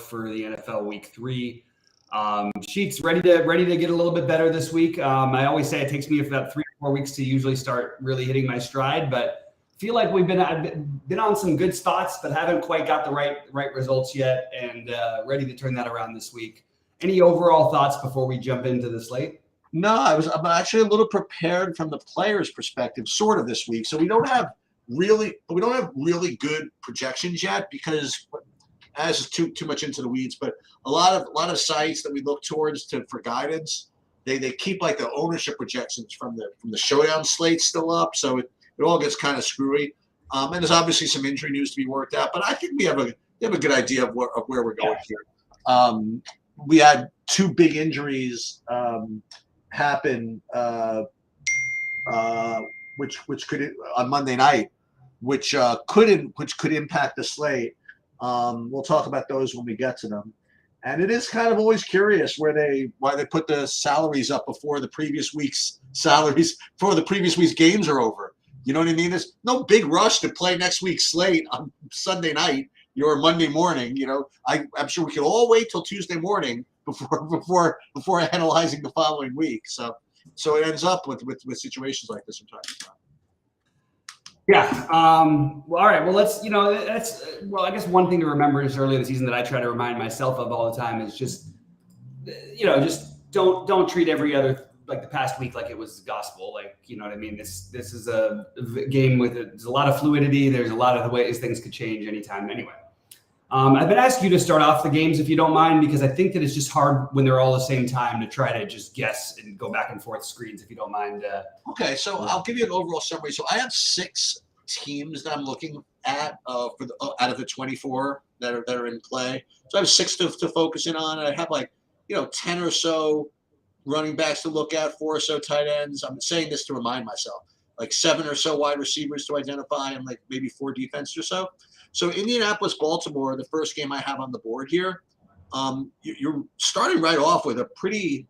for the NFL Week 3. Sheets ready to get a little bit better this week. I always say it takes me about 3 or 4 weeks to usually start really hitting my stride, but I feel like I've been on some good spots, but haven't quite got the right results yet, and ready to turn that around this week. Any overall thoughts before we jump into the slate? No, I'm actually a little prepared from the player's perspective, sort of this week. So we don't have really good projections yet because, as is too much into the weeds, but a lot of sites that we look towards for guidance, they keep like the ownership projections from the showdown slate still up, so it all gets kind of screwy. And there's obviously some injury news to be worked out, but I think we have a good idea of where we're going here. We had 2 big injuries happen, which could on Monday night, which could impact the slate. We'll talk about those when we get to them. And it is kind of always curious why they put the salaries up before the previous week's games are over. You know what I mean? There's no big rush to play next week's slate on Sunday night or Monday morning. You know, I'm sure we could all wait till Tuesday morning before analyzing the following week. So it ends up with situations like this sometimes. Yeah. Well, all right. Well, I guess one thing to remember is early in the season that I try to remind myself of all the time is just don't treat every other, like the past week, like it was gospel. Like, you know what I mean? This is a game there's a lot of fluidity. There's a lot of the ways things could change anytime. Anyway, I've been asking you to start off the games if you don't mind, because I think that it's just hard when they're all the same time to try to just guess and go back and forth screens, if you don't mind. Okay, so I'll give you an overall summary. So I have 6 teams that I'm looking at out of the 24 that are in play. So I have 6 to focus in on. I have 10 or so running backs to look at, 4 or so tight ends. I'm saying this to remind myself, 7 or so wide receivers to identify, and maybe 4 defenses or so. So Indianapolis, Baltimore, the first game I have on the board here. You're starting right off with a pretty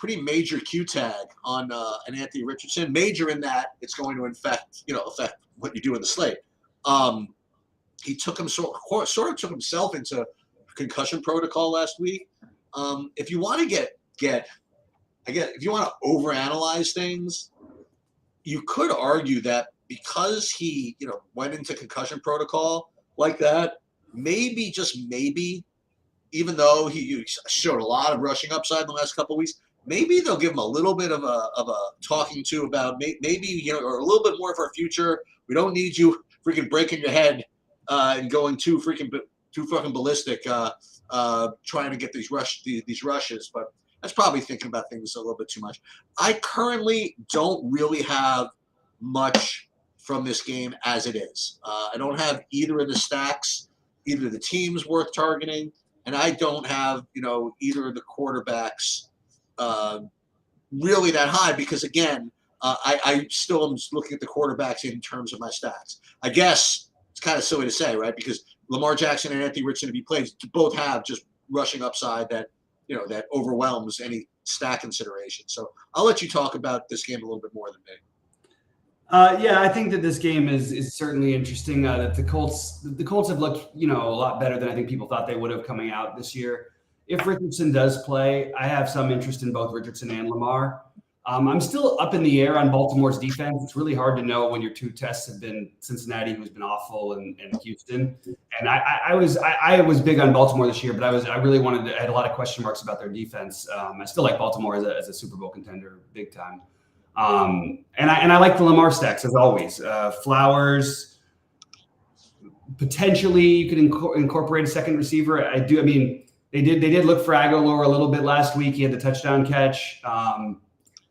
major Q tag on an Anthony Richardson. Major in that it's going to affect what you do in the slate. He took sort of took himself into concussion protocol last week. If you want to if you want to overanalyze things, you could argue that because he went into concussion protocol like that, maybe, just maybe, even though he showed a lot of rushing upside in the last couple of weeks, maybe they'll give him a little bit of a talking to about maybe or a little bit more for our future. We don't need you freaking breaking your head and going too fucking ballistic trying to get these rushes. But that's probably thinking about things a little bit too much. I currently don't really have much from this game as it is. I don't have either of the stacks, either of the teams worth targeting, and I don't have either of the quarterbacks really that high because, again, I still am looking at the quarterbacks in terms of my stats. I guess it's kind of silly to say, right? Because Lamar Jackson and Anthony Richardson, if he plays, both have just rushing upside that overwhelms any stack consideration. So I'll let you talk about this game a little bit more than me. Yeah, I think that this game is certainly interesting. That the Colts have looked a lot better than I think people thought they would have coming out this year. If Richardson does play, I have some interest in both Richardson and Lamar. I'm still up in the air on Baltimore's defense. It's really hard to know when your 2 tests have been Cincinnati, who's been awful, and Houston. And I was big on Baltimore this year, but I had a lot of question marks about their defense. I still like Baltimore as a Super Bowl contender, big time. And I like the Lamar stacks as always. Flowers, potentially you could incorporate a second receiver. I do. I mean, they did look for Aguilar a little bit last week. He had the touchdown catch.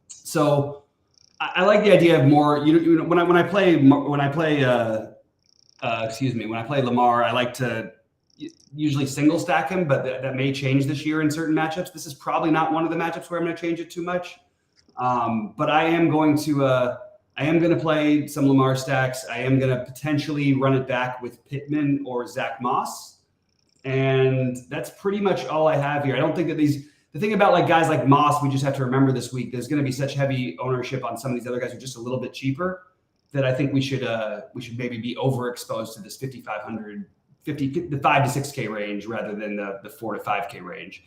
So I like the idea of more. When I play Lamar, I like to usually single stack him, but that may change this year in certain matchups. This is probably not one of the matchups where I'm going to change it too much. But I am going to play some Lamar stacks. I am going to potentially run it back with Pittman or Zach Moss. And that's pretty much all I have here. I don't think that the thing about guys like Moss, we just have to remember this week, there's going to be such heavy ownership on some of these other guys who are just a little bit cheaper that I think we should maybe be overexposed to this 5,500 the 5 to 6K range rather than the 4 to 5K range.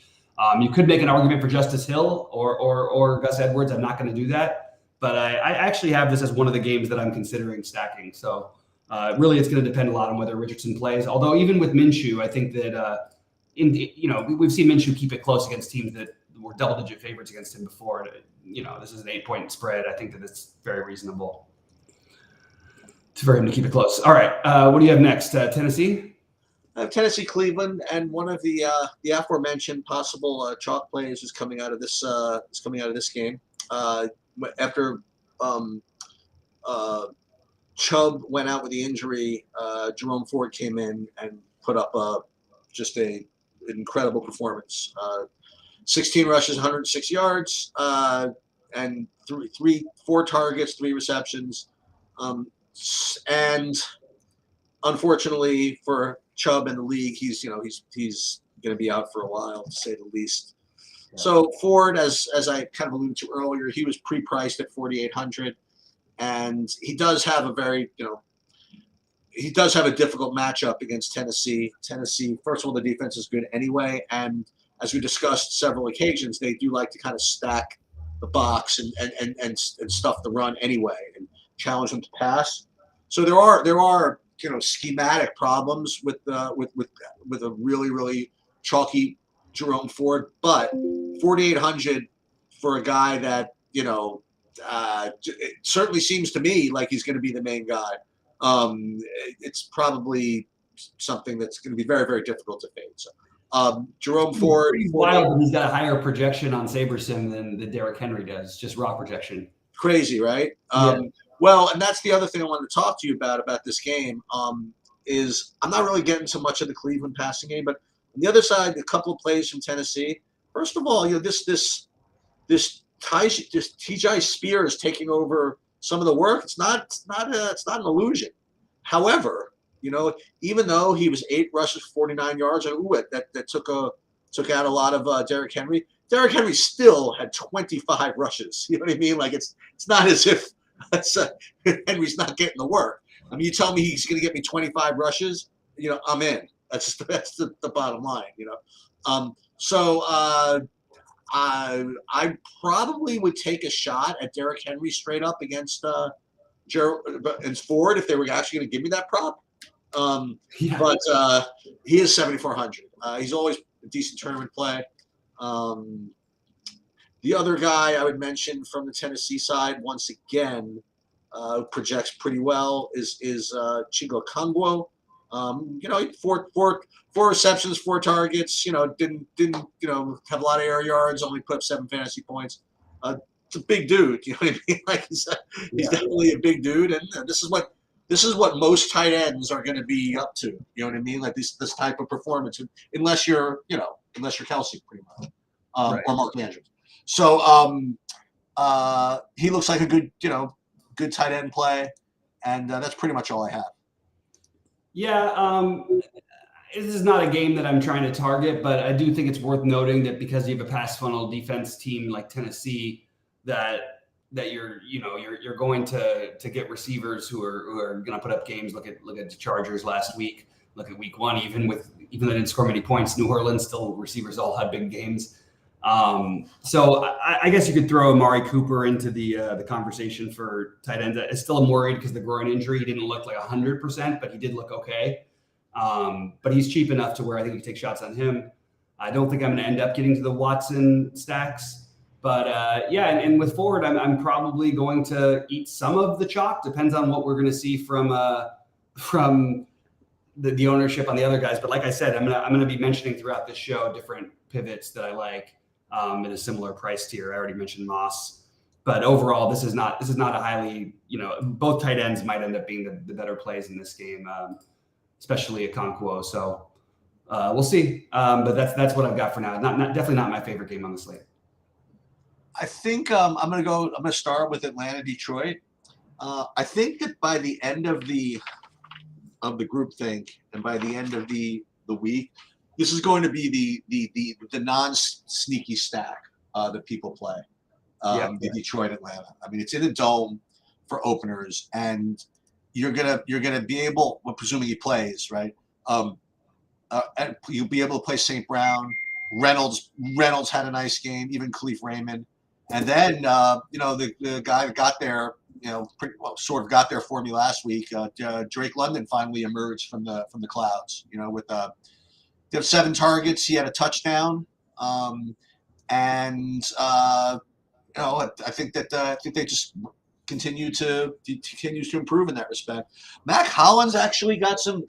You could make an argument for Justice Hill or Gus Edwards. I'm not going to do that, but I actually have this as one of the games that I'm considering stacking. So really, it's going to depend a lot on whether Richardson plays. Although even with Minshew, I think that we've seen Minshew keep it close against teams that were double-digit favorites against him before. This is an 8-point spread. I think that it's very reasonable for him to keep it close. All right, what do you have next? Tennessee. Tennessee, Cleveland, and one of the aforementioned possible chalk plays is coming out of this game after Chubb went out with the injury. Jerome Ford came in and put up just an incredible performance. 16 rushes, 106 yards, and four targets, 3 receptions, and unfortunately for Chubb in the league, he's going to be out for a while, to say the least. Yeah. So Ford, as I kind of alluded to earlier, he was pre-priced at 4,800, and he does have a difficult matchup against Tennessee. Tennessee, first of all, the defense is good anyway, and as we discussed several occasions, they do like to kind of stack the box and stuff the run anyway and challenge them to pass. So there are schematic problems with a really, really chalky Jerome Ford, but 4,800 for a guy that it certainly seems to me like he's going to be the main guy. It's probably something that's going to be very, very difficult to fade. So Jerome Ford, wild. He's got a higher projection on SaberSim than Derrick Henry does. Just raw projection. Crazy, right? Yeah. Well, and that's the other thing I wanted to talk to you about this game. Is I'm not really getting so much of the Cleveland passing game, but on the other side, a couple of plays from Tennessee. First of all, this T.J. Spears taking over some of the work. It's not an illusion. However, even though he was 8 rushes, 49 yards, and that took out a lot of Derrick Henry. Derrick Henry still had 25 rushes. You know what I mean? Like it's not as if Henry's not getting the work. I mean, you tell me he's going to get me 25 rushes, I'm in. That's the bottom line, So I probably would take a shot at Derrick Henry straight up against Ford if they were actually going to give me that prop. But he is 7,400. He's always a decent tournament play. The other guy I would mention from the Tennessee side, once again, projects pretty well is Chigo Kongwo. Four receptions, 4 targets. Didn't have a lot of air yards. Only put up 7 fantasy points. It's a big dude. You know what I mean? Like he's definitely a big dude, and this is what most tight ends are going to be up to. You know what I mean? Like this type of performance, unless you're Kelsey, pretty much, right. Or Mark Andrews. So he looks like a good tight end play, and that's pretty much all I have. Yeah, this is not a game that I'm trying to target, but I do think it's worth noting that because you have a pass funnel defense team like Tennessee, that you're going to get receivers who are going to put up games. Look at the Chargers last week. Look at week 1, even though they didn't score many points, New Orleans still receivers all had big games. So I guess you could throw Amari Cooper into the conversation for tight ends. I still am worried because the groin injury, he didn't look like 100%, but he did look okay. But he's cheap enough to where I think you take shots on him. I don't think I'm going to end up getting to the Watson stacks, but and with Ford, I'm probably going to eat some of the chalk. Depends on what we're going to see from the ownership on the other guys. But like I said, I'm gonna be mentioning throughout this show different pivots that I like in a similar price tier. I already mentioned Moss, but overall, this is not a highly, both tight ends might end up being the better plays in this game, especially Okonkwo. So we'll see. But that's what I've got for now. Definitely not my favorite game on the slate. I think I'm going to start with Atlanta, Detroit. I think that by the end of the groupthink and by the end of the week, this is going to be the non-sneaky stack that people play. The Detroit Atlanta. I mean, it's in a dome for openers, and you're gonna be able, well, presuming he plays, right? and you'll be able to play St. Brown. Reynolds had a nice game, even Khalif Raymond. And then, the guy that got there, sort of got there for me last week, Drake London finally emerged from the clouds, with they have 7 targets. He had a touchdown. I think they just continues to improve in that respect. Mac Hollins actually got some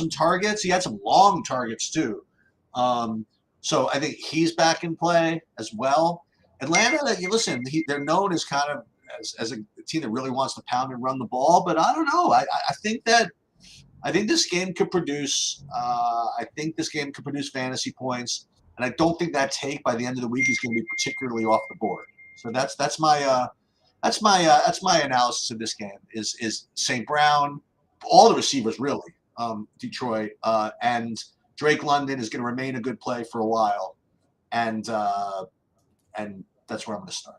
targets. He had some long targets too. So I think he's back in play as well. Atlanta, they're known as kind of as a team that really wants to pound and run the ball, but I don't know. I think this game could produce. I think this game could produce fantasy points, and I don't think that take by the end of the week is going to be particularly off the board. So that's my analysis of this game. Is St. Brown, all the receivers really, Detroit, and Drake London is going to remain a good play for a while, and that's where I'm going to start.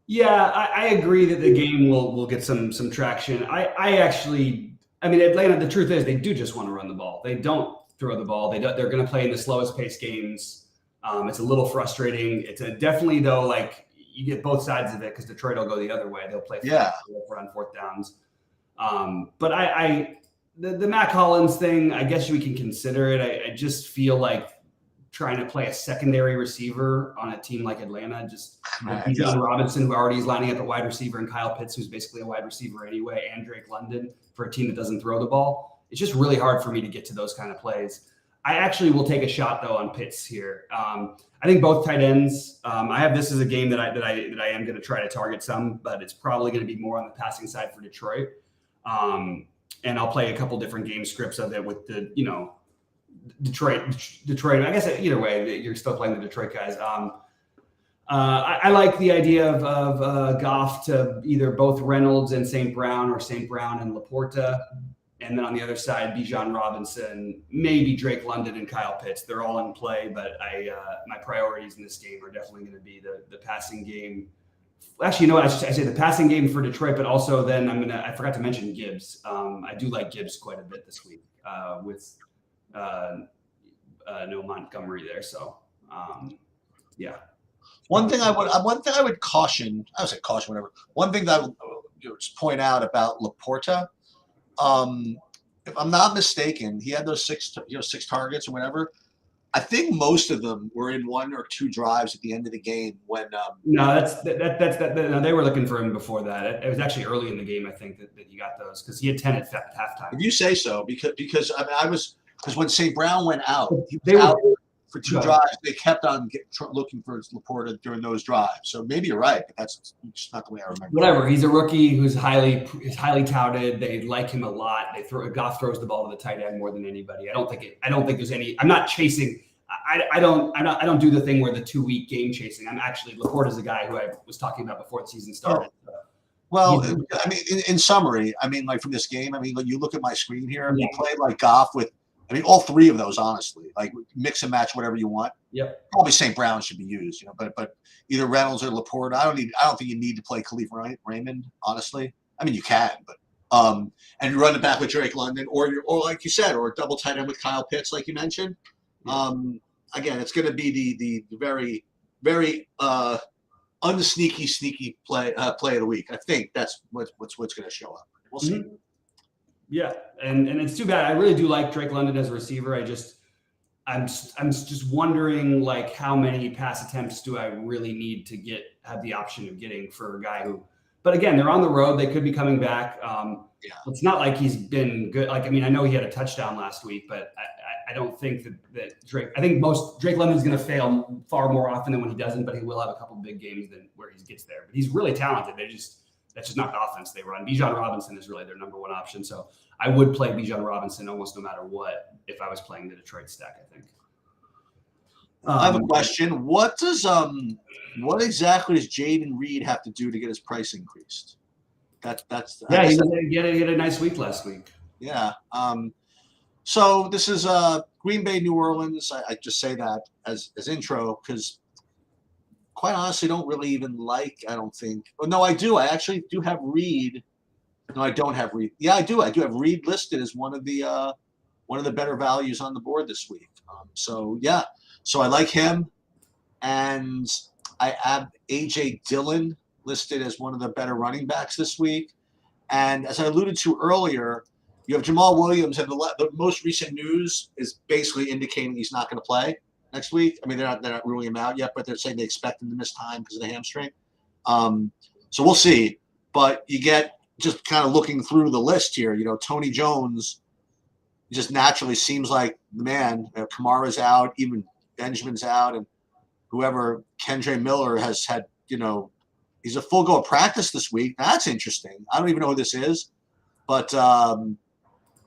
Yeah, I agree that the game will get some traction. Atlanta, the truth is they do just want to run the ball. They don't throw the ball. They're going to play in the slowest paced games. It's a little frustrating. It's definitely though, like you get both sides of it because Detroit will go the other way. They'll play on 4th downs. But the Mac Hollins thing, I guess we can consider it. I just feel like trying to play a secondary receiver on a team like Atlanta, just John Robinson, who already is lining up at wide receiver, and Kyle Pitts, who's basically a wide receiver anyway, and Drake London for a team that doesn't throw the ball. It's just really hard for me to get to those kind of plays. I actually will take a shot though on Pitts here. I think both tight ends. I have this as a game that I am going to try to target some, but it's probably going to be more on the passing side for Detroit. And I'll play a couple different game scripts of it with the Detroit. I guess either way, you're still playing the Detroit guys. I like the idea of Goff to either both Reynolds and St. Brown or St. Brown and Laporta. And then on the other side, Bijan Robinson, maybe Drake London and Kyle Pitts. They're all in play, but my priorities in this game are definitely going to be the passing game. Actually, I say the passing game for Detroit, but also then I forgot to mention Gibbs. I do like Gibbs quite a bit this week with no Montgomery there. So, yeah. One thing I would caution. I would say caution, whatever. One thing that I would just point out about Laporta. If I'm not mistaken, he had those 6 targets or whatever. I think most of them were in 1 or 2 drives at the end of the game when. No, they were looking for him before that. It was actually early in the game, I think, that he got those because he had 10 at halftime. If you say so, because when St. Brown went out, he was out for 2 drives. They kept on looking for Laporta during those drives. So maybe you're right, but that's just not the way I remember. Whatever. He's a rookie who's highly touted. They like him a lot. Goff throws the ball to the tight end more than anybody. I don't think there's any. I'm not chasing. I don't do the thing where the 2-week game chasing. I'm actually Laporta's a guy who I was talking about before the season started. Well, in summary, like from this game, you look at my screen here. He played like Goff with. All 3 of those, honestly, like mix and match whatever you want. Yep. Probably St. Brown should be used, but either Reynolds or Laporta. I don't think you need to play Khalif Raymond, honestly. You can, but and you run it back with Drake London, or like you said, or double tight end with Kyle Pitts, like you mentioned. Again, it's going to be the very, very unsneaky play of the week. I think that's what's going to show up. We'll see. Mm-hmm. Yeah, and it's too bad. I really do like Drake London as a receiver. I'm just wondering like how many pass attempts do I really need to have the option of getting for a guy who. But again, they're on the road. They could be coming back. It's not like he's been good. Like I know he had a touchdown last week, but I don't think that Drake. I think Drake London's going to fail far more often than when he doesn't. But he will have a couple big games where he gets there. But he's really talented. That's just not the offense they run. Bijan Robinson is really their number 1 option. So I would play Bijan Robinson almost no matter what if I was playing the Detroit stack, I think. I have a question. What exactly does Jaden Reed have to do to get his price increased? He had a nice week last week. Yeah. So this is Green Bay, New Orleans. I just say that as intro because quite honestly, don't really even I don't think. Oh, no, I do. I actually do have Reed. No, I don't have Reed. Yeah, I do. I do have Reed listed as one of the one of the better values on the board this week. So I like him, and I have AJ Dillon listed as one of the better running backs this week. And as I alluded to earlier, you have Jamal Williams, and the most recent news is basically indicating he's not going to play next week. I mean, they're not ruling him out yet, but they're saying they expect him to miss time because of the hamstring. So we'll see. But you get, just kind of looking through the list here, Tony Jones just naturally seems like the man. Kamara's out, even Benjamin's out, and whoever, Kendre Miller has had, he's a full go of practice this week. That's interesting. I don't even know who this is, but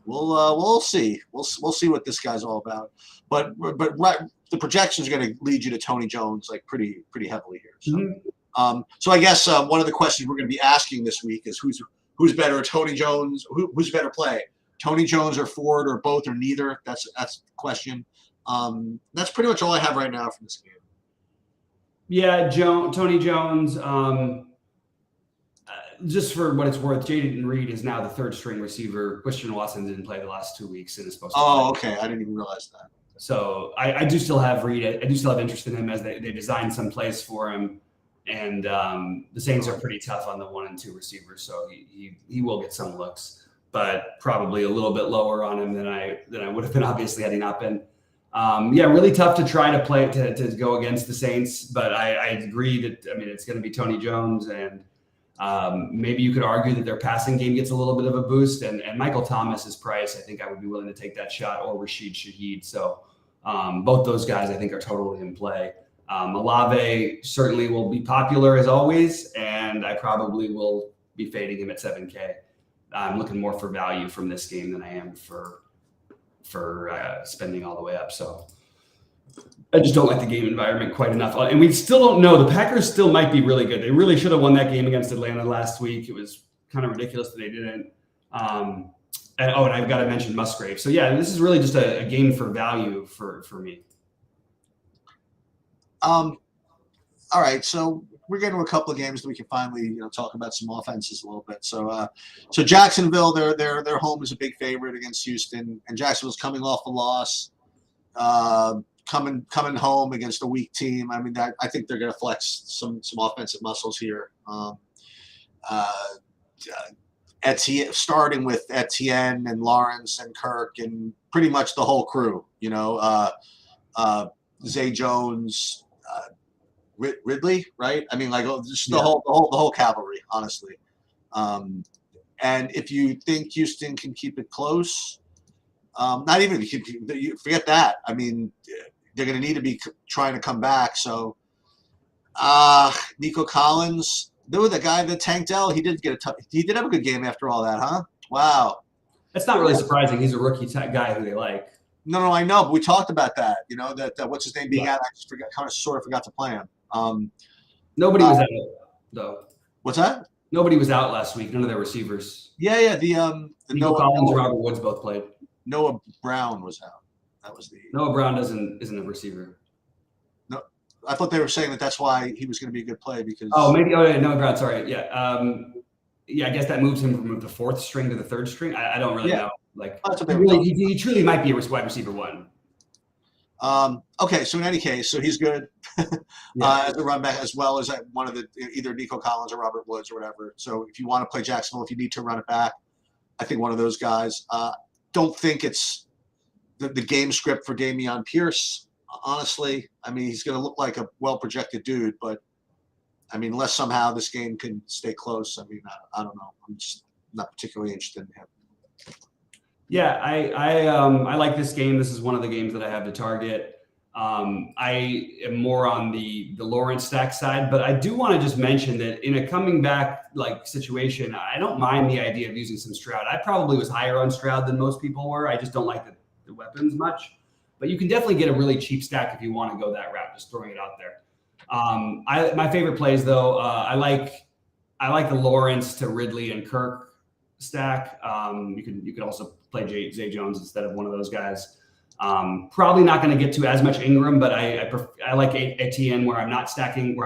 we'll see. We'll see what this guy's all about. But right, the projections are going to lead you to Tony Jones like pretty heavily here. So, so I guess one of the questions we're going to be asking this week is who's better, Tony Jones? Who's better play, Tony Jones or Ford, or both, or neither? That's the question. That's pretty much all I have right now from this game. Yeah, Tony Jones. Just for what it's worth, Jaden Reed is now the third string receiver. Christian Watson didn't play the last 2 weeks and is supposed to. Oh, okay. I didn't even realize that. So I do still have Reed. I do still have interest in him as they designed some plays for him. And the Saints are pretty tough on the 1 and 2 receivers, so he will get some looks, but probably a little bit lower on him than I would have been, obviously, had he not been. Really tough to try to play to go against the Saints, but I agree that it's going to be Tony Jones, and maybe you could argue that their passing game gets a little bit of a boost, and Michael Thomas's price, I think I would be willing to take that shot, or Rashid Shaheed. So both those guys I think are totally in play. Olave certainly will be popular as always, and I probably will be fading him at 7K. I'm looking more for value from this game than I am for spending all the way up. So I just don't like the game environment quite enough. And we still don't know. The Packers still might be really good. They really should have won that game against Atlanta last week. It was kind of ridiculous that they didn't. And I've got to mention Musgrave. So yeah, this is really just a game for value for me. All right, so we're getting to a couple of games that we can finally, talk about some offenses a little bit. So, Jacksonville, their home is a big favorite against Houston, and Jacksonville's coming off a loss, coming home against a weak team. I mean, I think they're going to flex some offensive muscles here. Starting with Etienne and Lawrence and Kirk and pretty much the whole crew. Zay Jones. Ridley, right? I mean, like just the whole cavalry, honestly. And if you think Houston can keep it close, not even you forget that. I mean, they're going to need to be trying to come back. So, Nico Collins, the guy that tanked L, he did have a good game after all that, huh? Wow. That's not really surprising. He's a rookie guy who they like. No, I know, but we talked about that. That what's his name being out. I just forgot to play him. Nobody was out though. What's that? Nobody was out last week. None of their receivers. Yeah. The Nico Collins and Robert Woods both played. Noah Brown was out. That was Noah Brown isn't a receiver. No, I thought they were saying that's why he was going to be a good play because. Noah Brown. Sorry, yeah. I guess that moves him from the 4th string to the 3rd string. I don't really know. Like he truly might be a wide receiver 1. Okay, so in any case, so he's good as a run back, as well as one of the either Nico Collins or Robert Woods or whatever. So if you want to play Jacksonville, if you need to run it back, I think one of those guys. Don't think it's the game script for Dameon Pierce. Honestly, I mean, he's going to look like a well-projected dude, but I mean, unless somehow this game can stay close, I mean, I don't know. I'm just not particularly interested in him. Yeah, I like this game. This is one of the games that I have to target. I am more on the Lawrence stack side, but I do want to just mention that in a coming back situation, I don't mind the idea of using some Stroud. I probably was higher on Stroud than most people were. I just don't like the weapons much, but you can definitely get a really cheap stack if you want to go that route. Just throwing it out there. My favorite plays though, I like the Lawrence to Ridley and Kirk stack. You could also play Zay Jones instead of one of those guys. Probably not going to get to as much Ingram, but I like Etienne where I'm not playing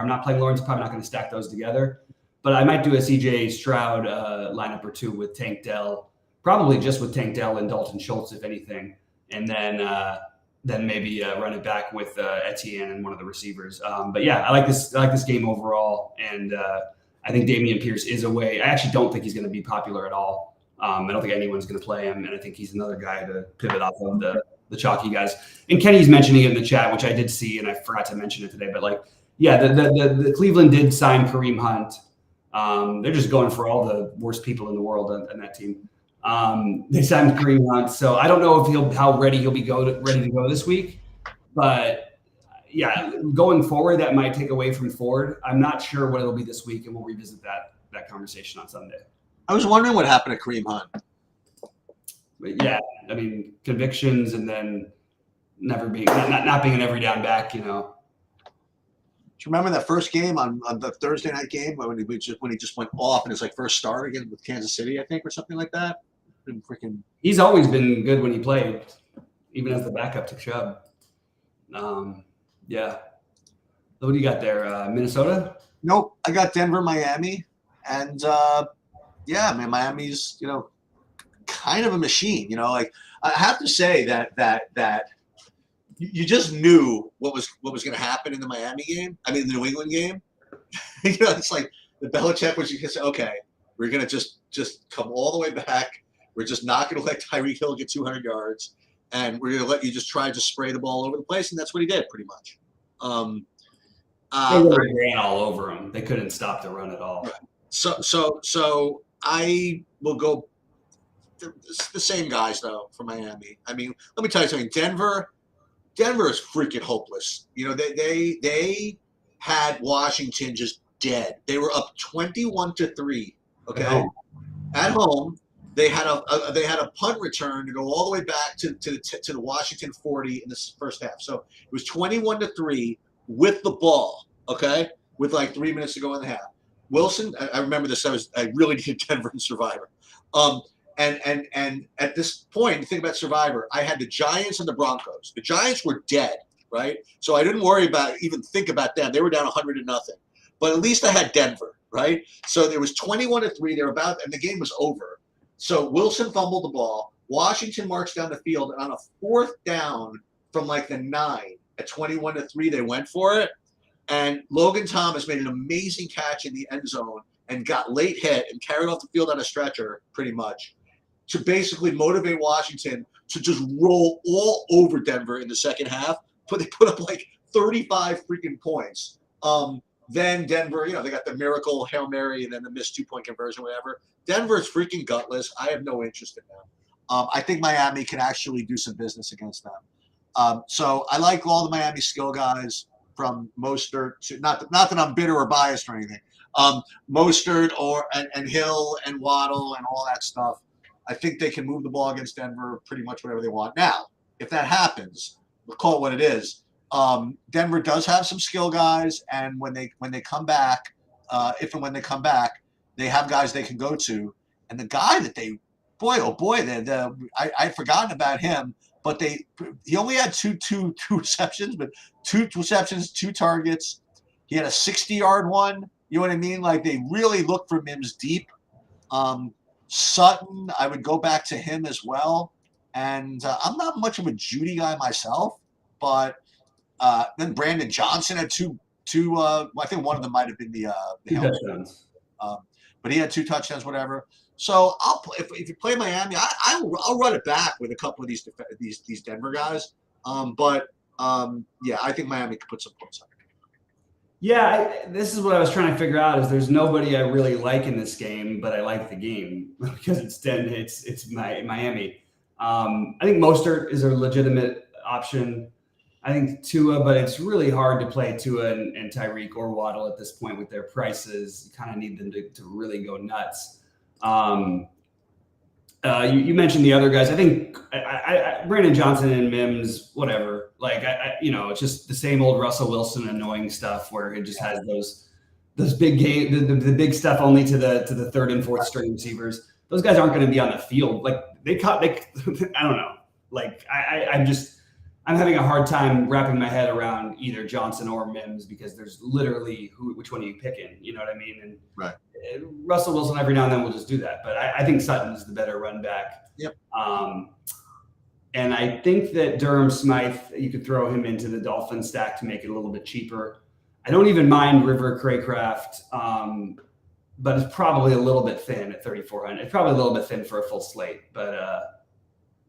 Lawrence. Probably not going to stack those together. But I might do a CJ Stroud lineup or two with Tank Dell, probably just with Tank Dell and Dalton Schultz, if anything. and then maybe run it back with Etienne and one of the receivers. But yeah, I like this game overall, and I think Dameon Pierce is a way. I actually don't think he's going to be popular at all. I don't think anyone's going to play him, and I think he's another guy to pivot off of the chalky guys. And Kenny's mentioning it in the chat, which I did see, and I forgot to mention it today. But like, yeah, the Cleveland did sign Kareem Hunt. They're just going for all the worst people in the world on that team. They signed Kareem Hunt, so I don't know if how ready he'll be ready to go this week. But yeah, going forward, that might take away from Ford. I'm not sure what it'll be this week, and we'll revisit that conversation on Sunday. I was wondering what happened to Kareem Hunt. But yeah, I mean, convictions and then never being not being an every down back, you know. Do you remember that first game on the Thursday night game when he just went off in his like first start again with Kansas City, I think, or something like that? He's always been good when he played, even as the backup to Chubb. Yeah. So what do you got there? Minnesota? Nope. I got Denver, Miami, and yeah, man, Miami's kind of a machine. Like I have to say that you just knew what was going to happen in the Miami game. I mean, the New England game. It's like the Belichick was you can say, okay, we're going to just come all the way back. We're just not going to let Tyreek Hill get 200 yards, and we're going to let you just try to spray the ball over the place, and that's what he did pretty much. They really ran all over him. They couldn't stop the run at all. Right. So I will go the same guys though for Miami. I mean, let me tell you something. Denver is freaking hopeless. They had Washington just dead. They were up 21-3. Okay, at home. They had a punt return to go all the way back to the Washington 40 in the first half. So it was 21-3 with the ball. Okay, with like 3 minutes to go in the half. Wilson, I remember this. I really needed Denver in Survivor. And at this point, think about Survivor. I had the Giants and the Broncos. The Giants were dead, right? So I didn't think about them. They were down 100-0. But at least I had Denver, right? So there was 21-3. And the game was over. So Wilson fumbled the ball. Washington marched down the field, and on a fourth down from like the 9 at 21-3, they went for it. And Logan Thomas made an amazing catch in the end zone and got late hit and carried off the field on a stretcher, pretty much, to basically motivate Washington to just roll all over Denver in the second half. But they put up like 35 freaking points. Then Denver, they got the miracle Hail Mary and then the missed 2-point conversion, whatever. Denver is freaking gutless. I have no interest in them. I think Miami can actually do some business against them. So I like all the Miami skill guys from Mostert to not that I'm bitter or biased or anything. Mostert and Hill and Waddle and all that stuff. I think they can move the ball against Denver pretty much whatever they want. Now, if that happens, we'll call it what it is. Denver does have some skill guys, and when they come back, if and when they come back, they have guys they can go to. And the guy that I'd forgotten about him, but he only had two receptions, but 2 receptions, 2 targets. He had a 60-yard one. You know what I mean? Like they really look for Mims deep. Sutton, I would go back to him as well. And I'm not much of a Judy guy myself, but then Brandon Johnson had two. I think one of them might have been the touchdowns. But he had 2 touchdowns, whatever. So if you play Miami, I'll run it back with a couple of these Denver guys. Yeah, I think Miami could put some points on it. Yeah, this is what I was trying to figure out. Is there's nobody I really like in this game, but I like the game because it's Miami. I think Mostert is a legitimate option. I think Tua, but it's really hard to play Tua and Tyreek or Waddle at this point with their prices. You kind of need them to really go nuts. You mentioned the other guys. I think Brandon Johnson and Mims, whatever. Like it's just the same old Russell Wilson annoying stuff where it just has those big game, the big stuff only to the third and fourth string receivers. Those guys aren't going to be on the field. Like I don't know. Like I'm having a hard time wrapping my head around either Johnson or Mims because there's literally which one are you picking? You know what I mean? And right. Russell Wilson every now and then will just do that, but I think Sutton is the better run back. Yep. And I think that Durham Smythe, you could throw him into the Dolphin stack to make it a little bit cheaper. I don't even mind River Craycraft, but it's probably a little bit thin at 3,400. It's probably a little bit thin for a full slate, but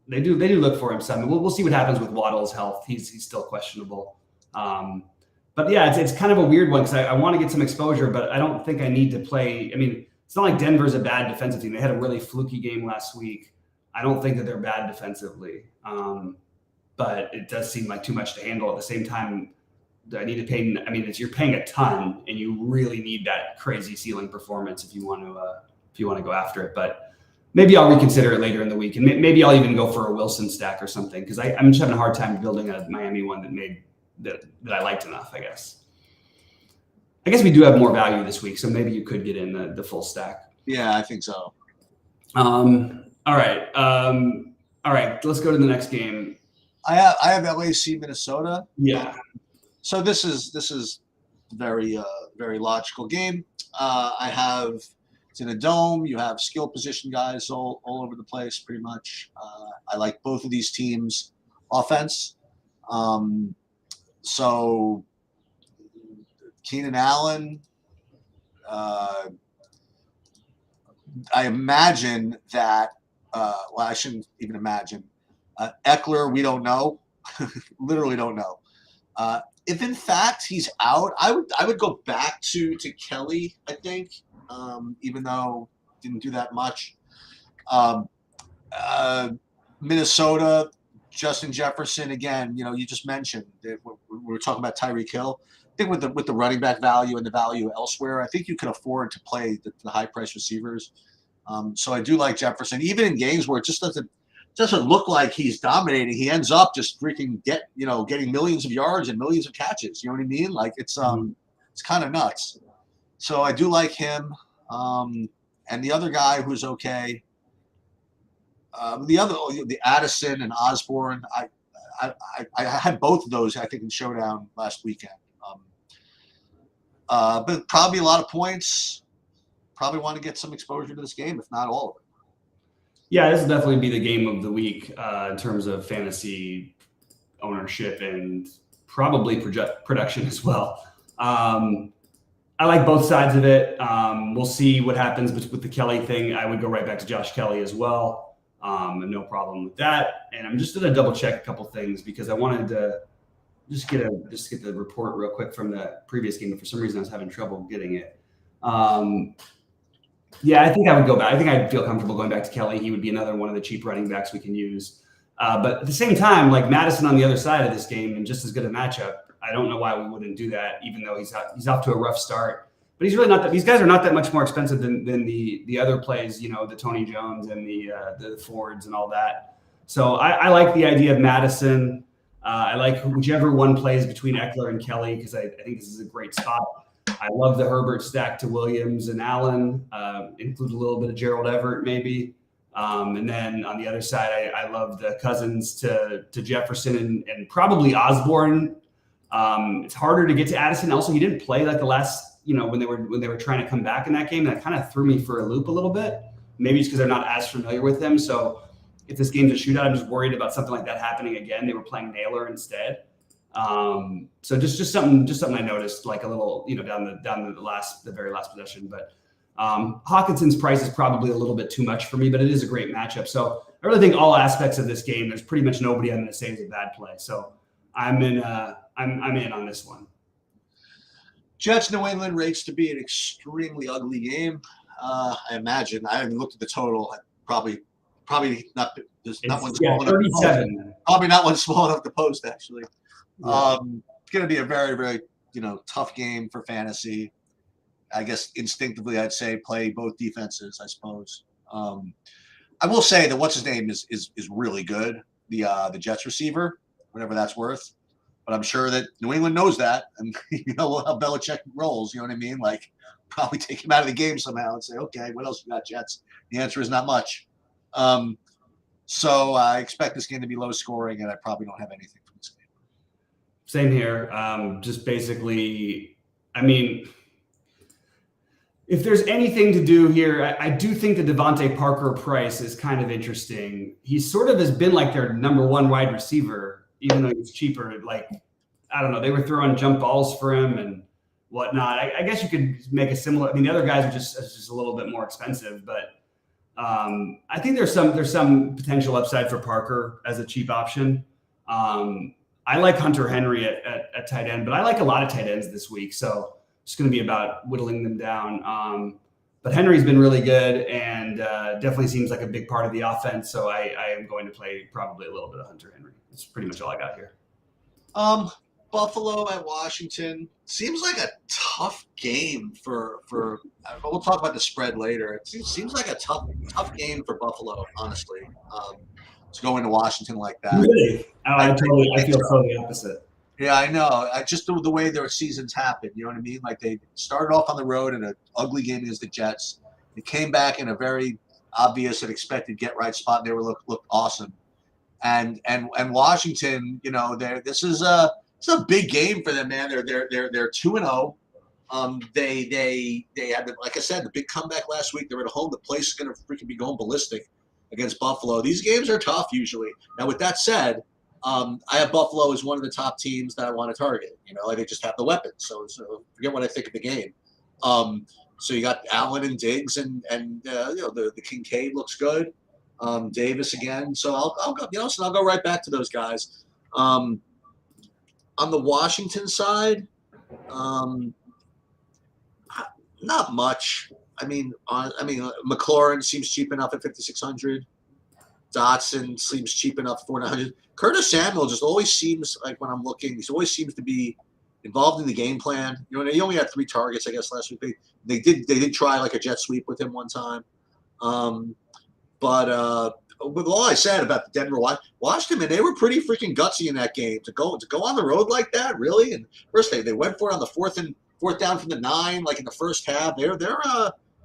they do look for him some. We'll see what happens with Waddle's health. He's still questionable. But yeah, it's kind of a weird one because I want to get some exposure, but I don't think I need to play. I mean, it's not like Denver's a bad defensive team. They had a really fluky game last week. I don't think that they're bad defensively, but it does seem like too much to handle. At the same time, I need to pay. I mean, you're paying a ton, and you really need that crazy ceiling performance if you want to go after it. But maybe I'll reconsider it later in the week, and maybe I'll even go for a Wilson stack or something because I'm just having a hard time building a Miami one that I liked enough. I guess we do have more value this week, so maybe you could get in the full stack. Yeah, I think so. All right. Let's go to the next game. I have LAC Minnesota. Yeah. So this is very very logical game. It's in a dome. You have skill position guys all over the place, pretty much. I like both of these teams' offense. So Keenan Allen. I imagine that. Well, I shouldn't even imagine. Eckler, we don't know. Literally don't know. If in fact he's out, I would go back to Kelly, I think, even though didn't do that much. Minnesota, Justin Jefferson, again, you just mentioned that we were talking about Tyreek Hill. I think with the running back value and the value elsewhere, I think you can afford to play the high price receivers. So I do like Jefferson, even in games where it just doesn't look like he's dominating. He ends up just freaking getting millions of yards and millions of catches. You know what I mean? Like it's kind of nuts. So I do like him. And the other guy who's okay, the Addison and Osborne. I had both of those I think in Showdown last weekend. But probably a lot of points. Probably want to get some exposure to this game, if not all of it. Yeah, this will definitely be the game of the week in terms of fantasy ownership and probably production as well. I like both sides of it. We'll see what happens with the Kelly thing. I would go right back to Josh Kelly as well. And no problem with that. And I'm just going to double check a couple things because I wanted to just get the report real quick from the previous game. But for some reason, I was having trouble getting it. Yeah, I think I would go back. I think I'd feel comfortable going back to Kelly. He would be another one of the cheap running backs we can use. But at the same time, like Madison on the other side of this game and just as good a matchup, I don't know why we wouldn't do that, even though he's off to a rough start. But he's really not that. These guys are not that much more expensive than the other plays, the Tony Jones and the Fords and all that. So I like the idea of Madison. I like whichever one plays between Eckler and Kelly because I think this is a great spot. I love the Herbert stack to Williams and Allen, include a little bit of Gerald Everett maybe. And then on the other side, I love the Cousins to Jefferson and probably Osborne. It's harder to get to Addison. Also, he didn't play like the last, when they were trying to come back in that game. That kind of threw me for a loop a little bit. Maybe it's because they're not as familiar with him. So if this game's a shootout, I'm just worried about something like that happening again. They were playing Naylor instead. So just something I noticed, like a little, down the very last possession. But Hawkinson's price is probably a little bit too much for me, but it is a great matchup. So I really think all aspects of this game, there's pretty much nobody I'm going to say is a bad play. So I'm in on this one. Jets New England rates to be an extremely ugly game. I imagine. I haven't looked at the total. Probably not. There's not one small enough. 37. Probably not one small enough to post actually. Yeah. It's going to be a very, very, tough game for fantasy. I guess instinctively I'd say play both defenses, I suppose. I will say that what's his name is really good. The Jets receiver, whatever that's worth. But I'm sure that New England knows that, and how Belichick rolls. You know what I mean? Like probably take him out of the game somehow and say, okay, what else you got, Jets? The answer is not much. So I expect this game to be low scoring, and I probably don't have anything from this game. Same here. Just basically, I mean, if there's anything to do here, I do think the Devontae Parker price is kind of interesting. He sort of has been like their number one wide receiver, even though he's cheaper. Like, I don't know, they were throwing jump balls for him and whatnot. I guess you could make a similar. I mean, the other guys are just a little bit more expensive, but I think there's some potential upside for Parker as a cheap option. I like Hunter Henry at tight end, but I like a lot of tight ends this week, so it's going to be about whittling them down. But Henry's been really good and definitely seems like a big part of the offense. So I am going to play probably a little bit of Hunter Henry. That's pretty much all I got here. Buffalo at Washington seems like a tough game for. We'll talk about the spread later. It seems like a tough game for Buffalo, honestly, to go into Washington like that. Really? I feel so the opposite. Yeah, I know. Just the way their seasons happen, you know what I mean? Like they started off on the road in an ugly game against the Jets. They came back in a very obvious and expected get-right spot. And they looked awesome. And Washington, you know, this is a big game for them, man. They're 2-0. They had, like I said, the big comeback last week. They're at home. The place is going to freaking be going ballistic against Buffalo. These games are tough usually. Now, with that said, I have Buffalo as one of the top teams that I want to target. You know, like they just have the weapons. So forget what I think of the game. So you got Allen and Diggs and you know, the Kincaid looks good. Davis again. So I'll go. You know, so I'll go right back to those guys. On the Washington side, not much. I mean, McLaurin seems cheap enough at 5,600. Dotson seems cheap enough at 4,900. Curtis Samuel just always seems like when I'm looking, he always seems to be involved in the game plan. You know, he only had 3 targets, I guess, last week. They did try like a jet sweep with him one time. But with all I said about the Denver Washington, man, they were pretty freaking gutsy in that game to go on the road like that, really. And first they went for it on the fourth down from the 9, like in the first half. They're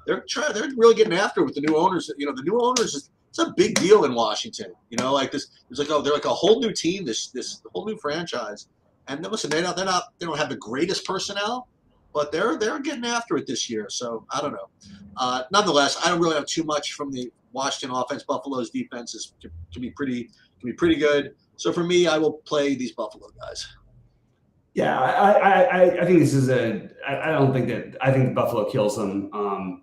really getting after it with the new owners. You know, the new owners it's a big deal in Washington. You know, like this. It's like they're like a whole new team. This whole new franchise. And then, listen, they don't have the greatest personnel, but they're getting after it this year. So I don't know. Nonetheless, I don't really have too much from the Washington offense. Buffalo's defense can be pretty good. So for me, I will play these Buffalo guys. Yeah, I think this is I think Buffalo kills them.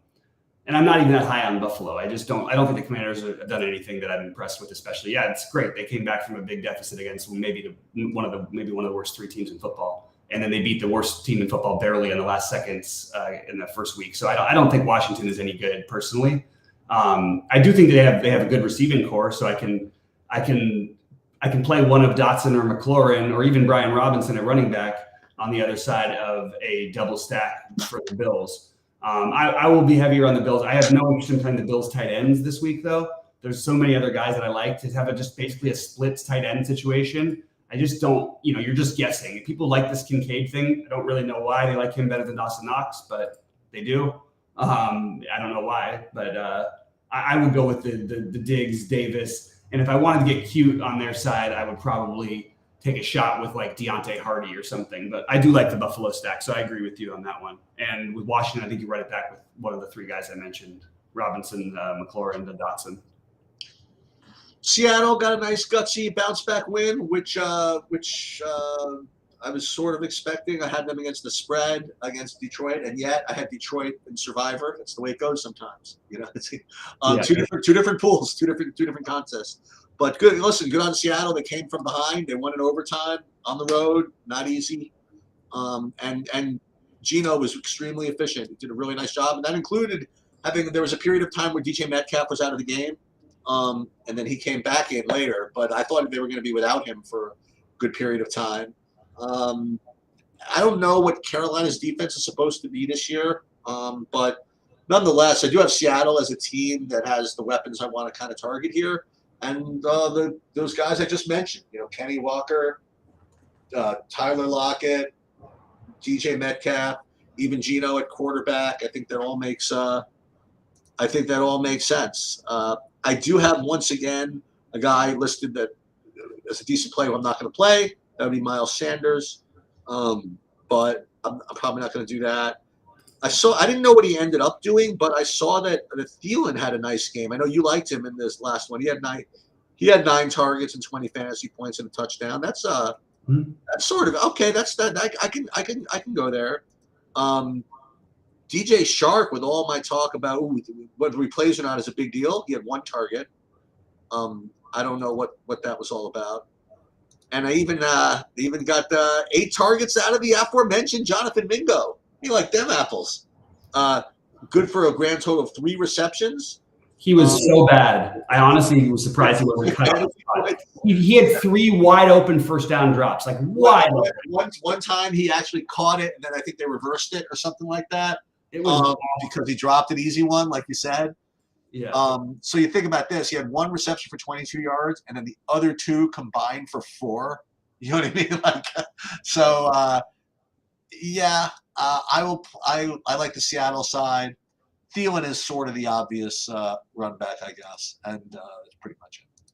And I'm not even that high on Buffalo. I don't think the Commanders have done anything that I'm impressed with, especially. Yeah, it's great. They came back from a big deficit against maybe one of the worst 3 teams in football. And then they beat the worst team in football barely in the last seconds in the first week. So I don't think Washington is any good personally. I do think they have a good receiving core, so I can play one of Dotson or McLaurin or even Brian Robinson at running back on the other side of a double stack for the Bills. I will be heavier on the Bills. I have no interest in playing the Bills tight ends this week, though. There's so many other guys that I like to have just basically a split tight end situation. I just don't, you know, you're just guessing. People like this Kincaid thing. I don't really know why they like him better than Dawson Knox, but they do. I don't know why, but I would go with the Diggs, Davis. And if I wanted to get cute on their side, I would probably take a shot with like Deontay Hardy or something. But I do like the Buffalo stack, so I agree with you on that one. And with Washington, I think you run it back with one of the 3 guys I mentioned, Robinson, McLaurin, and Dotson. Seattle got a nice gutsy bounce back win, which I was sort of expecting. I had them against the spread against Detroit, and yet I had Detroit in Survivor. That's the way it goes sometimes. You know, two different pools, two different contests. But good. Listen, good on Seattle. They came from behind. They won in overtime on the road. Not easy. And Geno was extremely efficient. He did a really nice job, and that included there was a period of time where DJ Metcalf was out of the game, and then he came back in later. But I thought they were going to be without him for a good period of time. I don't know what Carolina's defense is supposed to be this year, but nonetheless, I do have Seattle as a team that has the weapons I want to kind of target here. And those guys I just mentioned, you know, Kenny Walker, Tyler Lockett, DJ Metcalf, even Geno at quarterback. I think that all makes sense. I do have once again a guy listed that as a decent play who I'm not going to play. That would be Miles Sanders, but I'm probably not going to do that. I didn't know what he ended up doing, but I saw that Thielen had a nice game. I know you liked him in this last one. He had 9 targets and 20 fantasy points and a touchdown. That's sort of okay. That's that I can go there. DJ Shark, with all my talk about whether he plays or not is a big deal. He had 1 target. I don't know what that was all about. And I even got 8 targets out of the aforementioned Jonathan Mingo. You like them apples? Good for a grand total of 3 receptions. He was so bad. I honestly was surprised he wasn't cut. He had 3 wide open first down drops, like wide open. One time he actually caught it, and then I think they reversed it or something like that. It was because he dropped an easy one, like you said. Yeah. So you think about this: he had 1 reception for 22 yards, and then the other 2 combined for 4. You know what I mean? Like, so yeah. I like the Seattle side. Thielen is sort of the obvious run back, I guess, and that's pretty much it.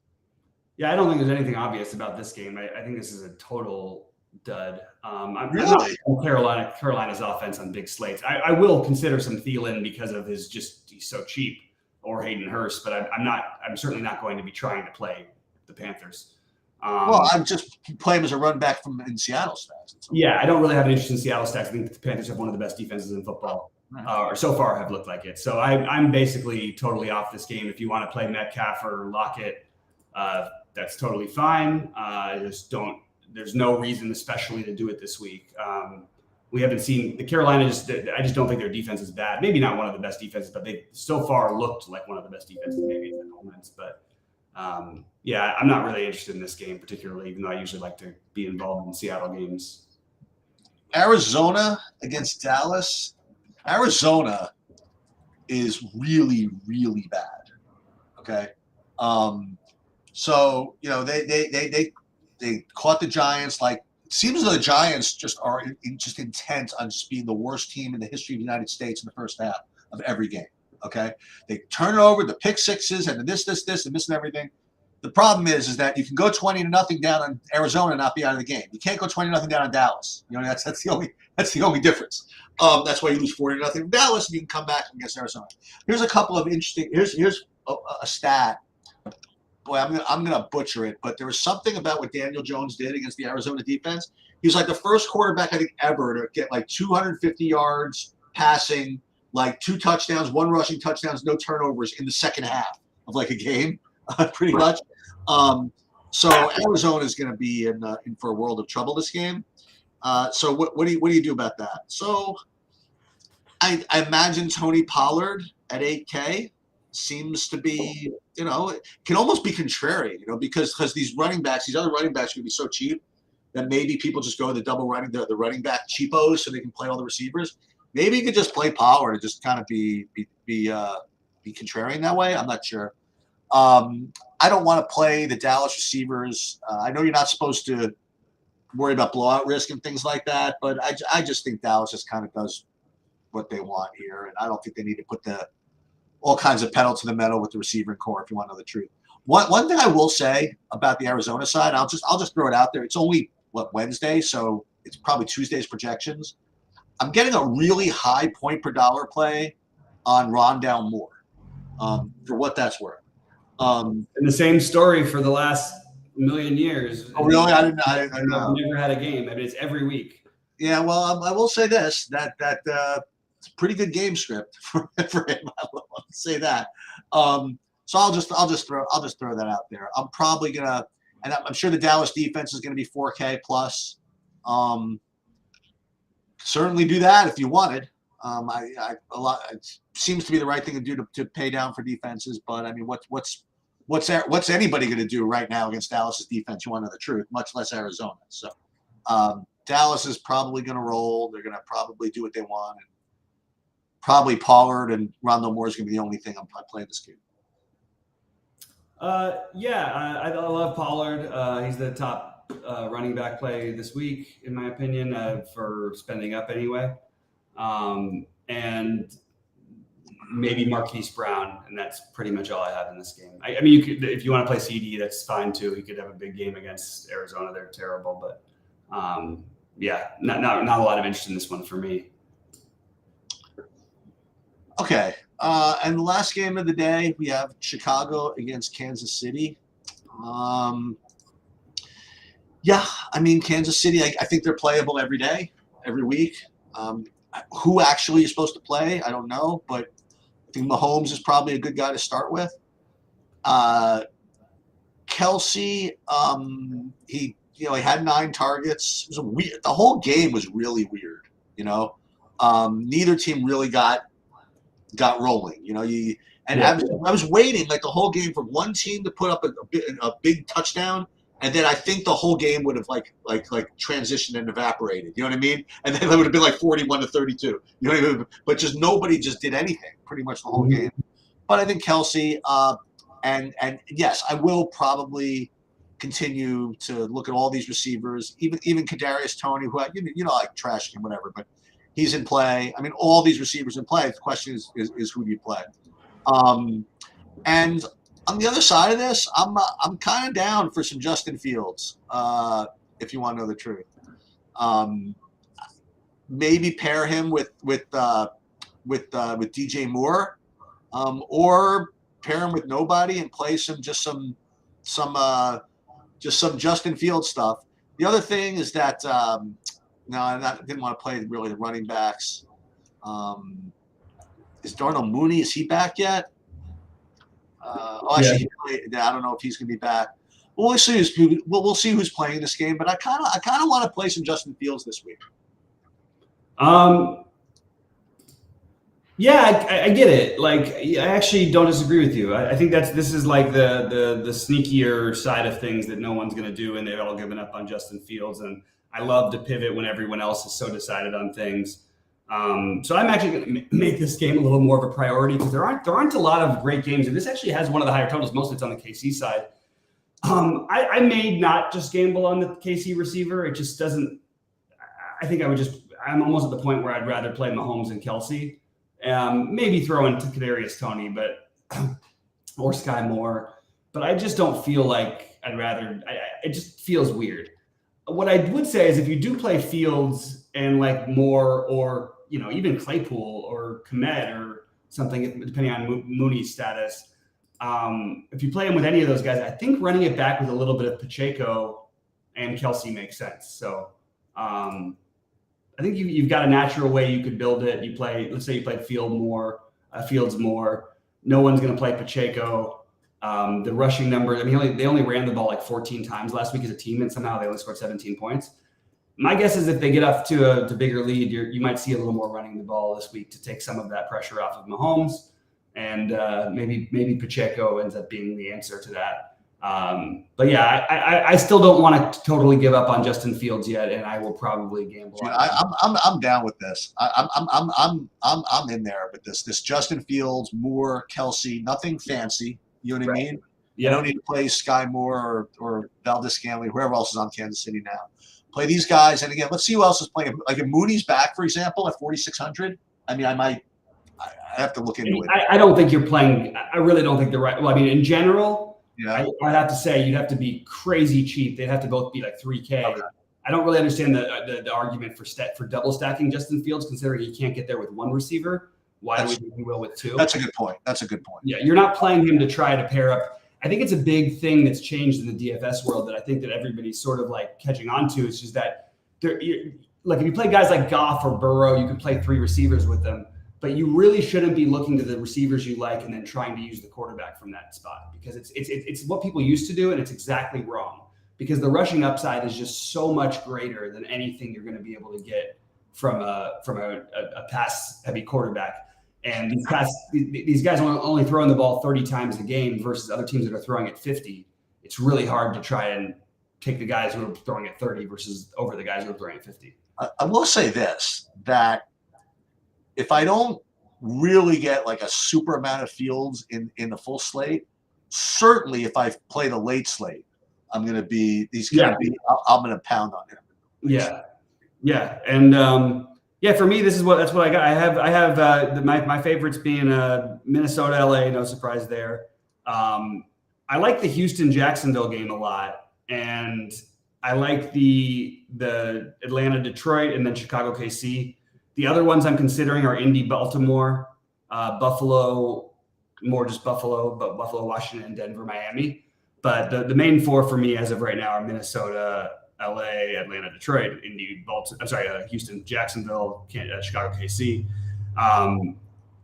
Yeah, I don't think there's anything obvious about this game. I think this is a total dud. I'm Really? not Carolina's offense on big slates. I will consider some Thielen because of he's so cheap, or Hayden Hurst, but I'm certainly not going to be trying to play the Panthers. Well, I'm just playing as a run back in Seattle stats. Yeah, I don't really have an interest in Seattle stats. I think the Panthers have one of the best defenses in football. Or so far have looked like it. So I'm basically totally off this game. If you want to play Metcalf or Lockett, that's totally fine. There's no reason especially to do it this week. We haven't seen the Carolina. I just don't think their defense is bad. Maybe not one of the best defenses, but they so far looked like one of the best defenses maybe in the moments. But yeah, I'm not really interested in this game particularly, even though I usually like to be involved in Seattle games. Arizona against Dallas. Arizona is really, really bad. Okay. So, they caught the Giants. Like, it seems as though the Giants just are just intent on just being the worst team in the history of the United States in the first half of every game. Okay. They turn it over, the pick sixes, and this, and everything. The problem is that you can go 20-0 down on Arizona and not be out of the game. You can't go 20-0 down on Dallas. That's the only difference. That's why you lose 40-0 from Dallas, and you can come back against Arizona. Here's a couple of interesting. Here's a stat. Boy, I'm gonna butcher it, but there was something about what Daniel Jones did against the Arizona defense. He was like the first quarterback I think ever to get like 250 yards passing, like 2 touchdowns, 1 rushing touchdowns, no turnovers in the second half of like a game, pretty much. So Arizona is going to be in for a world of trouble this game. So what do you do about that? So I imagine Tony Pollard at 8K seems to be, can almost be contrary, because these other running backs are going to be so cheap that maybe people just go the running back cheapos so they can play all the receivers. Maybe you could just play Pollard and just kind of be contrarian that way. I'm not sure. I don't want to play the Dallas receivers. I know you're not supposed to worry about blowout risk and things like that, but I just think Dallas just kind of does what they want here, and I don't think they need to put all kinds of pedal to the metal with the receiver core. If you want to know the truth, one thing I will say about the Arizona side, I'll just throw it out there. It's only Wednesday, so it's probably Tuesday's projections. I'm getting a really high point per dollar play on Rondale Moore, for what that's worth. And the same story for the last million years. Oh, really? I didn't I've know. never had a game. I mean, it's every week. Yeah, well, I will say this: that it's a pretty good game script for him. I will say that. So I'll just throw that out there. I'm probably gonna, and I'm sure the Dallas defense is gonna be 4K plus. Certainly do that if you wanted. It seems to be the right thing to do to pay down for defenses, but I mean, what's anybody going to do right now against Dallas's defense? You want to know the truth, much less Arizona. So Dallas is probably going to roll. They're going to probably do what they want, and probably Pollard and Rondale Moore is going to be the only thing I'm playing this game. I love Pollard. He's the top running back play this week, in my opinion, for spending up anyway. And maybe Marquise Brown, and that's pretty much all I have in this game. I mean, if you want to play CD, that's fine too. He could have a big game against Arizona. They're terrible, but not a lot of interest in this one for me. Okay. And the last game of the day, we have Chicago against Kansas City. Yeah, I mean, Kansas City, I think they're playable every day, every week. Who actually is supposed to play, I don't know, but I think Mahomes is probably a good guy to start with. Kelsey, he had 9 targets. It was weird. The whole game was really weird. Neither team really got rolling. I was waiting like the whole game for one team to put up a big touchdown, and then I think the whole game would have like transitioned and evaporated. You know what I mean? And then it would have been like 41-32. You know what I mean? But just nobody just did anything pretty much the whole game. But I think Kelsey, and yes, I will probably continue to look at all these receivers, even Kadarius Toney, who I like trashing him, whatever, but he's in play. I mean, all these receivers in play. The question is who do you play? And on the other side of this, I'm kind of down for some Justin Fields, if you want to know the truth. Maybe pair him with DJ Moore, or pair him with nobody and play some Justin Fields stuff. The other thing is that I didn't want to play really the running backs. Is Darnell Mooney? Is he back yet? Actually, I don't know if he's going to be back. We'll see. We'll see who's playing this game. But I kind of want to play some Justin Fields this week. Yeah, I get it. Like, I actually don't disagree with you. I think this is like the sneakier side of things that no one's going to do, and they've all given up on Justin Fields. And I love to pivot when everyone else is so decided on things. So I'm actually going to make this game a little more of a priority because there aren't a lot of great games, and this actually has one of the higher totals. Most of it's on the KC side. I may not just gamble on the KC receiver. It just doesn't. I think I'm almost at the point where I'd rather play Mahomes and Kelsey. Maybe throw in Kadarius Toney, or Sky Moore, but I just don't feel like I'd rather. It just feels weird. What I would say is if you do play Fields and like Moore, or even Claypool or Komet or something, depending on Mooney's status, if you play him with any of those guys, I think running it back with a little bit of Pacheco and Kelsey makes sense. So. I think you've got a natural way you could build it. Let's say you play Fields more. No one's going to play Pacheco. The rushing number, I mean, they only ran the ball like 14 times last week as a team, and somehow they only scored 17 points. My guess is if they get up to a bigger lead, you might see a little more running the ball this week to take some of that pressure off of Mahomes, and maybe Pacheco ends up being the answer to that. But yeah, I still don't want to totally give up on Justin Fields yet, and I will probably gamble. I'm down with this. I'm in there with this. This Justin Fields, Moore, Kelsey, nothing fancy. You know what I mean? Yeah. I don't need to play Sky Moore or Valdez-Scantling, whoever else is on Kansas City now. Play these guys, and again, let's see who else is playing. Like if Mooney's back, for example, at 4,600. I mean, I have to look into it. I don't think you're playing. I really don't think they're right. Well, I mean, in general. Yeah. I'd have to say you'd have to be crazy cheap. They'd have to both be like 3K. Okay. I don't really understand the argument for double stacking Justin Fields, considering he can't get there with one receiver. Why do we think he will with two? That's a good point. Yeah, you're not playing him to try to pair up. I think it's a big thing that's changed in the DFS world that I think that everybody's sort of like catching on to. It's just that like if you play guys like Goff or Burrow, you can play 3 receivers with them. But you really shouldn't be looking to the receivers you like and then trying to use the quarterback from that spot, because it's what people used to do, and it's exactly wrong, because the rushing upside is just so much greater than anything you're going to be able to get from a pass heavy quarterback. And these guys are only throwing the ball 30 times a game versus other teams that are throwing it 50. It's really hard to try and take the guys who are throwing it 30 versus over the guys who are throwing it 50. I will say this, that if I don't really get like a super amount of Fields in the full slate, certainly if I play the late slate, I'm going to be I'm going to pound on him. Yeah. And for me, that's what I got. I have my favorites being Minnesota, LA, no surprise there. I like the Houston Jacksonville game a lot, and I like the Atlanta Detroit and then Chicago KC. The other ones I'm considering are Indy Baltimore Buffalo, more just Buffalo, but Buffalo, Washington, Denver, Miami. But the main four for me as of right now are Minnesota, LA, Atlanta, Detroit, Indy, Houston, Jacksonville, Chicago, KC.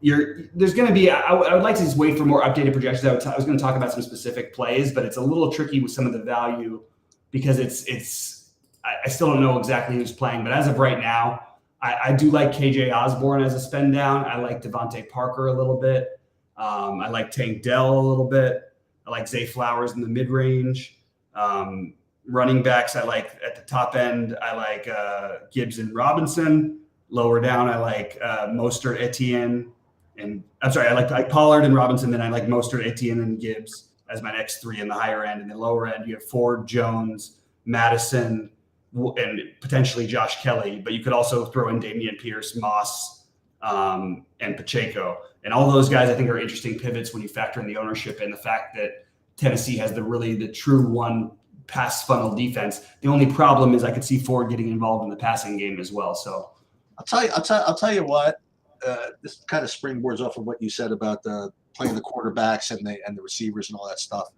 There's going to be, I would like to just wait for more updated projections. I was going to talk about some specific plays, but it's a little tricky with some of the value because I still don't know exactly who's playing. But as of right now, I do like KJ Osborne as a spend down. I like Devontae Parker a little bit. I like Tank Dell a little bit. I like Zay Flowers in the mid range. Running backs, I like at the top end. I like Gibbs and Robinson. Lower down, I like Mostert, Etienne, and I like Pollard and Robinson. Then I like Mostert, Etienne, and Gibbs as my next three in the higher end. And the lower end, you have Ford, Jones, Madison, and potentially Josh Kelly. But you could also throw in Dameon Pierce, Moss, and Pacheco. And all those guys, I think, are interesting pivots when you factor in the ownership and the fact that Tennessee has the true one pass funnel defense. The only problem is I could see Ford getting involved in the passing game as well. So I'll tell you what. This kind of springboards off of what you said about playing the quarterbacks and the receivers and all that stuff.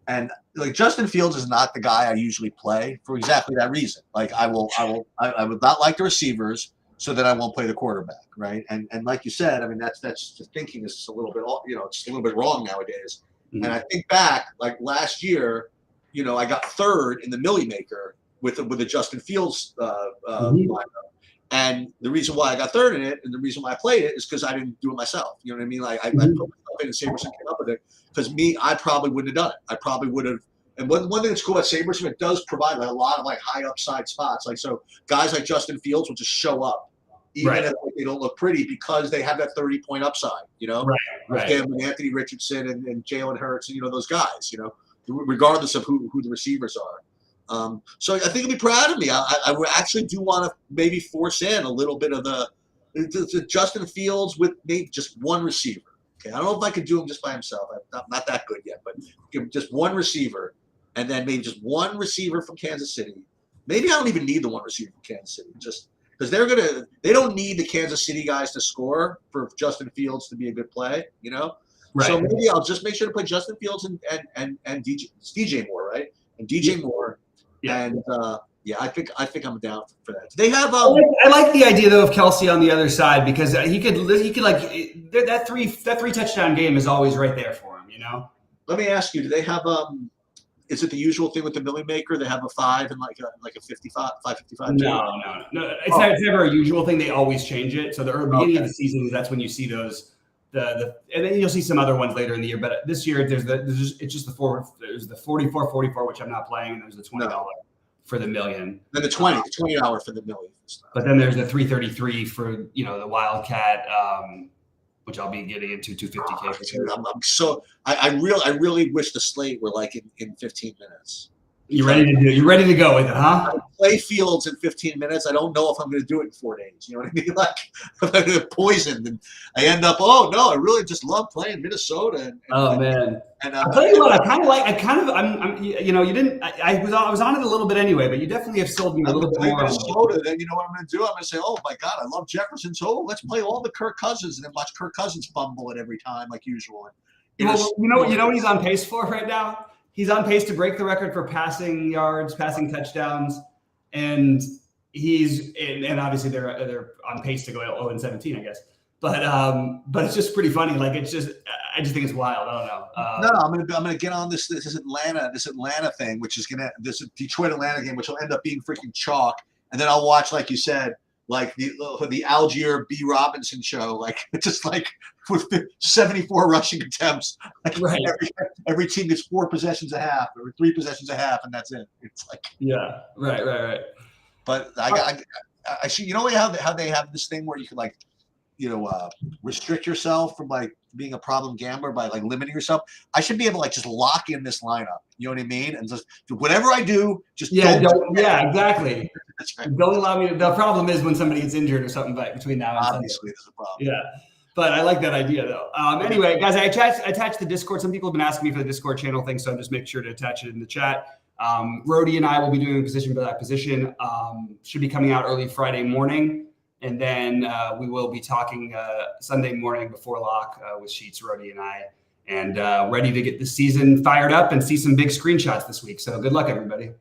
And like Justin Fields is not the guy I usually play for exactly that reason. Like I would not like the receivers. So then I won't play the quarterback, right? And like you said, I mean that's the thinking is a little bit, it's a little bit wrong nowadays. Mm-hmm. And I think back like last year, I got third in the Millie Maker with the Justin Fields lineup. And the reason why I got third in it and the reason why I played it is because I didn't do it myself. You know what I mean? Like I put myself in and Saberson came up with it because I probably wouldn't have done it. I probably would have. And one thing that's cool about Saberson, it does provide like a lot of like high upside spots. Like so guys like Justin Fields will just show up. Even if they don't look pretty because they have that 30-point upside, Right. Again, with Anthony Richardson and Jalen Hurts and, those guys, regardless of who the receivers are. So I think you'll be proud of me. I actually do want to maybe force in a little bit of the Justin Fields with maybe just one receiver. Okay, I don't know if I could do him just by himself. I'm not that good yet, but give just one receiver and then maybe just one receiver from Kansas City. Maybe I don't even need the one receiver from Kansas City. Just because they don't need the Kansas City guys to score for Justin Fields to be a good play, Right. So maybe I'll just make sure to play Justin Fields and DJ Moore, right? And DJ Moore, and I think I'm down for that. They have. I like the idea though of Kelsey on the other side because he could like that three touchdown game is always right there for him, Let me ask you: do they have Is it the usual thing with the Millie Maker? They have a 5 and like a 55. No. It's never a usual thing. They always change it. So the beginning of the season, that's when you see those. And then you'll see some other ones later in the year. But this year, there's just the 44, which I'm not playing, and there's the $20 for the million. Then the $20 for the million. But then there's the 333 for the Wildcat. Which I'll be getting into 250K. I really wish the slate were like in 15 minutes. You're ready to go with it, huh? I play Fields in 15 minutes. I don't know if I'm going to do it in 4 days. You know what I mean? Like I'm going to get poisoned, and I end up. Oh no, I really just love playing Minnesota. Man! And I'll tell you what, you didn't. I was on it a little bit anyway, but you definitely have sold me a little bit more. Minnesota, then you know what I'm going to do? I'm going to say, oh my God, I love Jefferson. So let's play all the Kirk Cousins and then watch Kirk Cousins fumble it every time, like usual. You know what he's on pace for right now? He's on pace to break the record for passing yards, passing touchdowns, and and obviously they're on pace to go 0-17, I guess. But it's just pretty funny. Like I just think it's wild. I don't know. I'm gonna get on this Atlanta thing, which is this Detroit Atlanta game, which will end up being freaking chalk, and then I'll watch, like you said, like the Algier B. Robinson show, like just like with 74 rushing attempts. Like right. Every team gets 4 possessions a half or 3 possessions a half, and that's it. It's like right. But I see. You know how they have this thing where you can like, restrict yourself from like being a problem gambler by like limiting yourself. I should be able to like just lock in this lineup. You know what I mean? And just whatever I do, just exactly. Right. Don't allow me. The problem is when somebody gets injured or something. But between now and obviously, there's a problem. Yeah, but I like that idea though. Anyway, guys, I attached the Discord. Some people have been asking me for the Discord channel thing, so just make sure to attach it in the chat. Rhodey and I will be doing a position by that position. Should be coming out early Friday morning. And then we will be talking Sunday morning before lock with Sheets, Rody, and I, and ready to get the season fired up and see some big screenshots this week. So good luck, everybody.